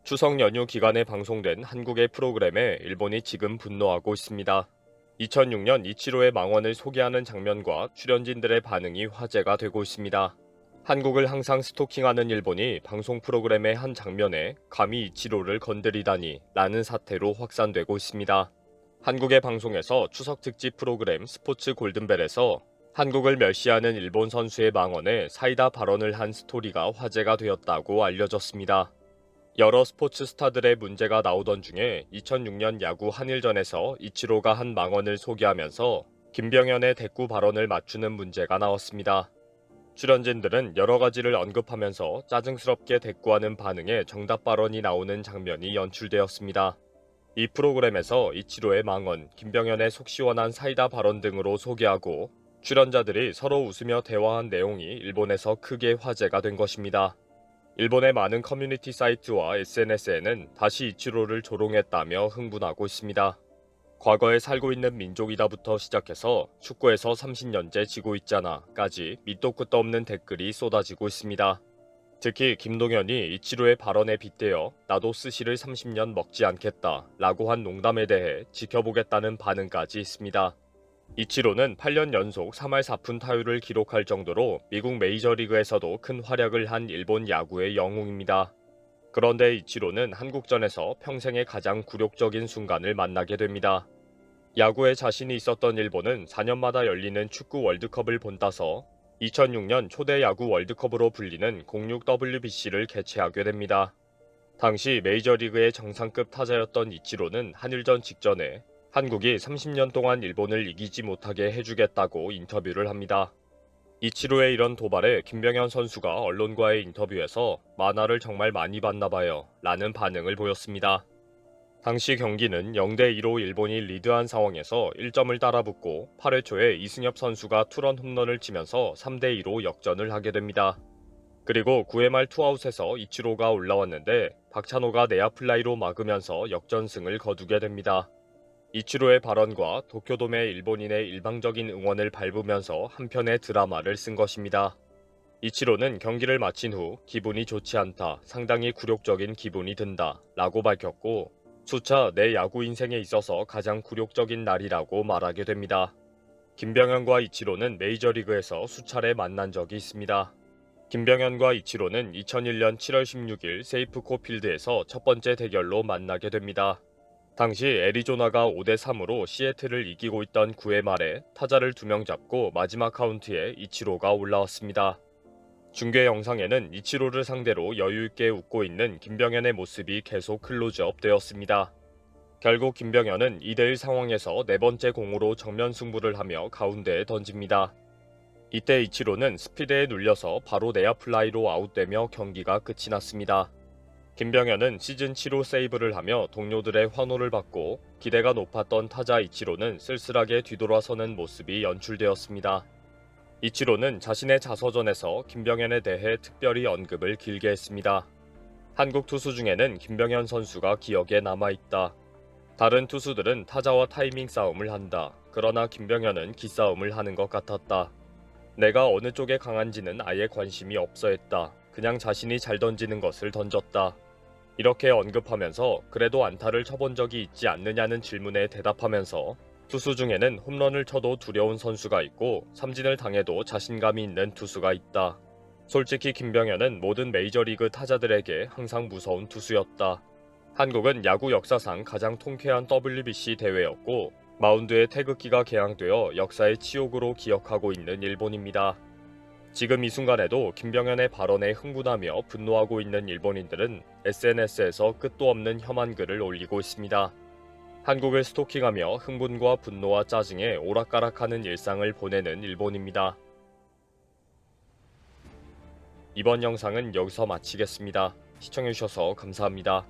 추석 연휴 기간에 방송된 한국의 프로그램에 일본이 지금 분노하고 있습니다. 2006년 이치로의 망언을 소개하는 장면과 출연진들의 반응이 화제가 되고 있습니다. 한국을 항상 스토킹하는 일본이 방송 프로그램의 한 장면에 감히 이치로를 건드리다니 라는 사태로 확산되고 있습니다. 한국의 방송에서 추석 특집 프로그램 스포츠 골든벨에서 한국을 멸시하는 일본 선수의 망언에 사이다 발언을 한 스토리가 화제가 되었다고 알려졌습니다. 여러 스포츠 스타들의 문제가 나오던 중에 2006년 야구 한일전에서 이치로가 한 망언을 소개하면서 김병현의 대꾸 발언을 맞추는 문제가 나왔습니다. 출연진들은 여러 가지를 언급하면서 짜증스럽게 대꾸하는 반응에 정답 발언이 나오는 장면이 연출되었습니다. 이 프로그램에서 이치로의 망언, 김병현의 속 시원한 사이다 발언 등으로 소개하고 출연자들이 서로 웃으며 대화한 내용이 일본에서 크게 화제가 된 것입니다. 일본의 많은 커뮤니티 사이트와 SNS에는 다시 이치로를 조롱했다며 흥분하고 있습니다. 과거에 살고 있는 민족이다부터 시작해서 축구에서 30년째 지고 있잖아까지 밑도 끝도 없는 댓글이 쏟아지고 있습니다. 특히 김동현이 이치로의 발언에 빗대어 나도 스시를 30년 먹지 않겠다 라고 한 농담에 대해 지켜보겠다는 반응까지 있습니다. 이치로는 8년 연속 3할 4푼 타율을 기록할 정도로 미국 메이저리그에서도 큰 활약을 한 일본 야구의 영웅입니다. 그런데 이치로는 한국전에서 평생의 가장 굴욕적인 순간을 만나게 됩니다. 야구에 자신이 있었던 일본은 4년마다 열리는 축구 월드컵을 본따서 2006년 초대 야구 월드컵으로 불리는 06WBC를 개최하게 됩니다. 당시 메이저리그의 정상급 타자였던 이치로는 한일전 직전에 한국이 30년 동안 일본을 이기지 못하게 해주겠다고 인터뷰를 합니다. 이치로의 이런 도발에 김병현 선수가 언론과의 인터뷰에서 만화를 정말 많이 봤나 봐요 라는 반응을 보였습니다. 당시 경기는 0대2로 일본이 리드한 상황에서 1점을 따라붙고 8회 초에 이승엽 선수가 투런 홈런을 치면서 3대2로 역전을 하게 됩니다. 그리고 9회 말 투아웃에서 이치로가 올라왔는데 박찬호가 내야 플라이로 막으면서 역전승을 거두게 됩니다. 이치로의 발언과 도쿄돔의 일본인의 일방적인 응원을 밟으면서 한편의 드라마를 쓴 것입니다. 이치로는 경기를 마친 후 기분이 좋지 않다, 상당히 굴욕적인 기분이 든다 라고 밝혔고 수차 내 야구 인생에 있어서 가장 굴욕적인 날이라고 말하게 됩니다. 김병현과 이치로는 메이저리그에서 수차례 만난 적이 있습니다. 김병현과 이치로는 2001년 7월 16일 세이프코 필드에서 첫 번째 대결로 만나게 됩니다. 당시 애리조나가 5대3으로 시애틀을 이기고 있던 9회 말에 타자를 2명 잡고 마지막 카운트에 이치로가 올라왔습니다. 중계 영상에는 이치로를 상대로 여유있게 웃고 있는 김병현의 모습이 계속 클로즈업 되었습니다. 결국 김병현은 2대1 상황에서 네 번째 공으로 정면 승부를 하며 가운데에 던집니다. 이때 이치로는 스피드에 눌려서 바로 내야 플라이로 아웃되며 경기가 끝이 났습니다. 김병현은 시즌 7호 세이브를 하며 동료들의 환호를 받고 기대가 높았던 타자 이치로는 쓸쓸하게 뒤돌아서는 모습이 연출되었습니다. 이치로는 자신의 자서전에서 김병현에 대해 특별히 언급을 길게 했습니다. 한국 투수 중에는 김병현 선수가 기억에 남아있다. 다른 투수들은 타자와 타이밍 싸움을 한다. 그러나 김병현은 기싸움을 하는 것 같았다. 내가 어느 쪽에 강한지는 아예 관심이 없어 했다. 그냥 자신이 잘 던지는 것을 던졌다. 이렇게 언급하면서 그래도 안타를 쳐본 적이 있지 않느냐는 질문에 대답하면서 투수 중에는 홈런을 쳐도 두려운 선수가 있고 삼진을 당해도 자신감이 있는 투수가 있다. 솔직히 김병현은 모든 메이저리그 타자들에게 항상 무서운 투수였다. 한국은 야구 역사상 가장 통쾌한 WBC 대회였고 마운드에 태극기가 개양되어 역사의 치욕으로 기억하고 있는 일본입니다. 지금 이 순간에도 김병현의 발언에 흥분하며 분노하고 있는 일본인들은 SNS에서 끝도 없는 혐한 글을 올리고 있습니다. 한국을 스토킹하며 흥분과 분노와 짜증에 오락가락하는 일상을 보내는 일본입니다. 이번 영상은 여기서 마치겠습니다. 시청해주셔서 감사합니다.